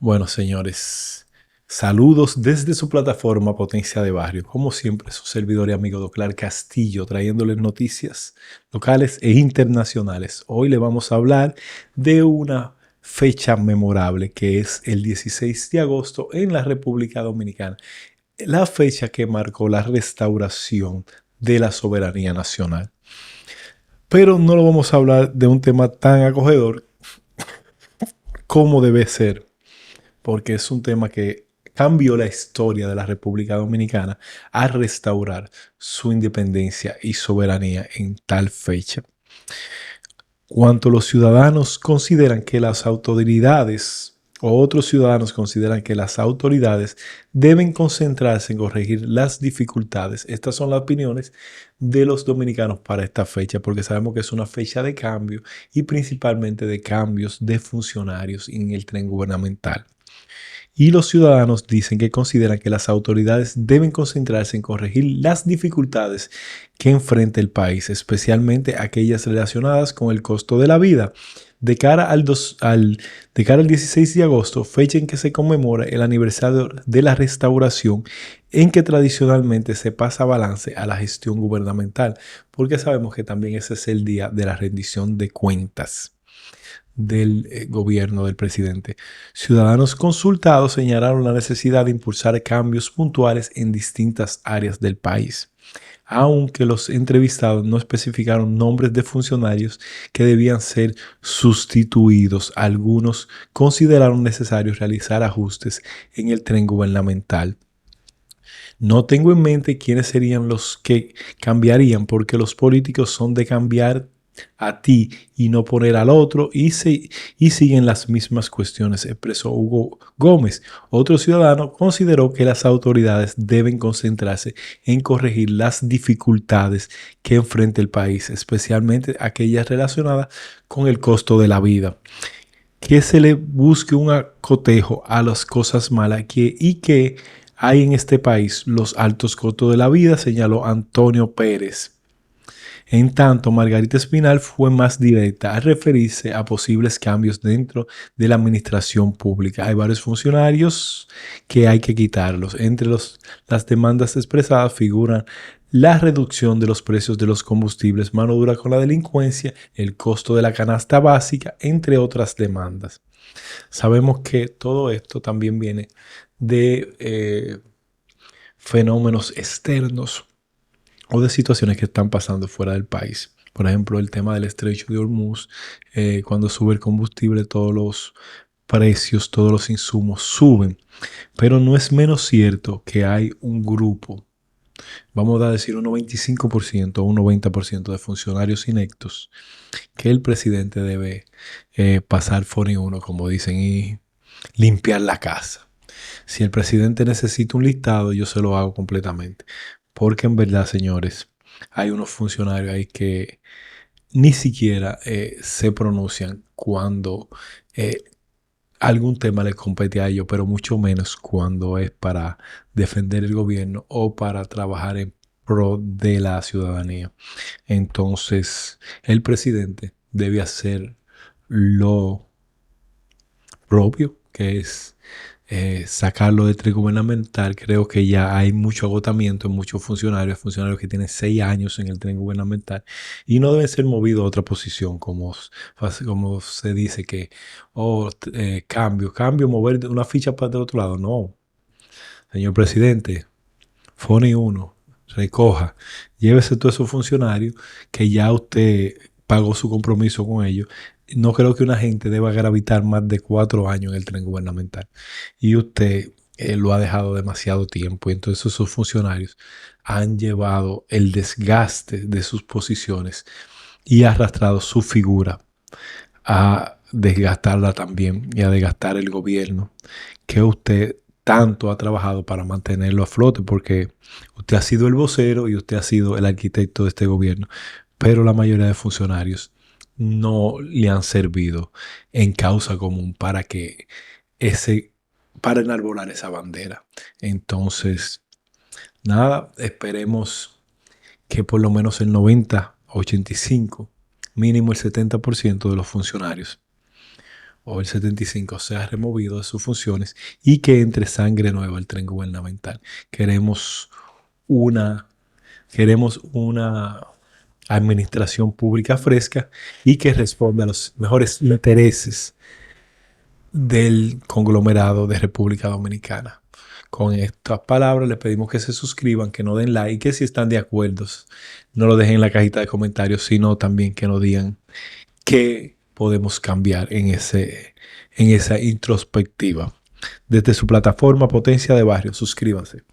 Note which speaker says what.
Speaker 1: Bueno, señores, saludos desde su plataforma Potencia de Barrio. Como siempre, su servidor y amigo Doclar Castillo, trayéndoles noticias locales e internacionales. Hoy le vamos a hablar de una fecha memorable que es el 16 de agosto en la República Dominicana, la fecha que marcó la restauración de la soberanía nacional. Pero no lo vamos a hablar de un tema tan acogedor como debe ser, porque es un tema que cambió la historia de la República Dominicana al restaurar su independencia y soberanía en tal fecha. Cuanto los ciudadanos consideran que las autoridades o otros ciudadanos consideran que las autoridades deben concentrarse en corregir las dificultades. Estas son las opiniones de los dominicanos para esta fecha, porque sabemos que es una fecha de cambio y principalmente de cambios de funcionarios en el tren gubernamental. Y los ciudadanos dicen que consideran que las autoridades deben concentrarse en corregir las dificultades que enfrenta el país, especialmente aquellas relacionadas con el costo de la vida. De cara al 16 de agosto, fecha en que se conmemora el aniversario de la restauración, en que tradicionalmente se pasa balance a la gestión gubernamental, porque sabemos que también ese es el día de la rendición de cuentas del gobierno del presidente. Ciudadanos consultados señalaron la necesidad de impulsar cambios puntuales en distintas áreas del país, aunque los entrevistados no especificaron nombres de funcionarios que debían ser sustituidos. Algunos consideraron necesario realizar ajustes en el tren gubernamental. No tengo en mente quiénes serían los que cambiarían, porque los políticos son de cambiar a ti y no poner al otro, y siguen las mismas cuestiones, expresó Hugo Gómez. Otro ciudadano consideró que las autoridades deben concentrarse en corregir las dificultades que enfrenta el país, especialmente aquellas relacionadas con el costo de la vida. Que se le busque un acotejo a las cosas malas y que hay en este país, los altos costos de la vida, señaló Antonio Pérez. En tanto, Margarita Espinal fue más directa al referirse a posibles cambios dentro de la administración pública. Hay varios funcionarios que hay que quitarlos. Entre las demandas expresadas figuran la reducción de los precios de los combustibles, mano dura con la delincuencia, el costo de la canasta básica, entre otras demandas. Sabemos que todo esto también viene de fenómenos externos o de situaciones que están pasando fuera del país. Por ejemplo, el tema del estrecho de Hormuz, cuando sube el combustible, todos los precios, todos los insumos suben. Pero no es menos cierto que hay un grupo, vamos a decir un 95% o un 90% de funcionarios inectos, que el presidente debe pasar fone uno, como dicen, y limpiar la casa. Si el presidente necesita un listado, yo se lo hago completamente. Porque en verdad, señores, hay unos funcionarios ahí que ni siquiera se pronuncian cuando eh, algún tema les compete a ellos, pero mucho menos cuando es para defender el gobierno o para trabajar en pro de la ciudadanía. Entonces, el presidente debe hacer lo propio, que es sacarlo del tren gubernamental. Creo que ya hay mucho agotamiento en muchos funcionarios que tienen 6 años en el tren gubernamental y no deben ser movidos a otra posición, como se dice que, cambio, mover una ficha para el otro lado. No, señor presidente, Fone uno, recoja, llévese todos esos funcionarios que ya usted pagó su compromiso con ellos. No creo que una gente deba gravitar más de 4 años en el tren gubernamental. Y usted lo ha dejado demasiado tiempo. Y entonces esos funcionarios han llevado el desgaste de sus posiciones y ha arrastrado su figura a desgastarla también y a desgastar el gobierno que usted tanto ha trabajado para mantenerlo a flote, porque usted ha sido el vocero y usted ha sido el arquitecto de este gobierno, pero la mayoría de funcionarios no le han servido en causa común ese, para enarbolar esa bandera. Entonces, nada, esperemos que por lo menos el 90, 85, mínimo el 70% de los funcionarios o el 75 sea removido de sus funciones y que entre sangre nueva al tren gubernamental. Queremos una, queremos una administración pública fresca y que responda a los mejores intereses del conglomerado de República Dominicana. Con estas palabras les pedimos que se suscriban, que no den like y que si están de acuerdo no lo dejen en la cajita de comentarios, sino también que nos digan qué podemos cambiar en esa introspectiva. Desde su plataforma Potencia de Barrio, suscríbanse.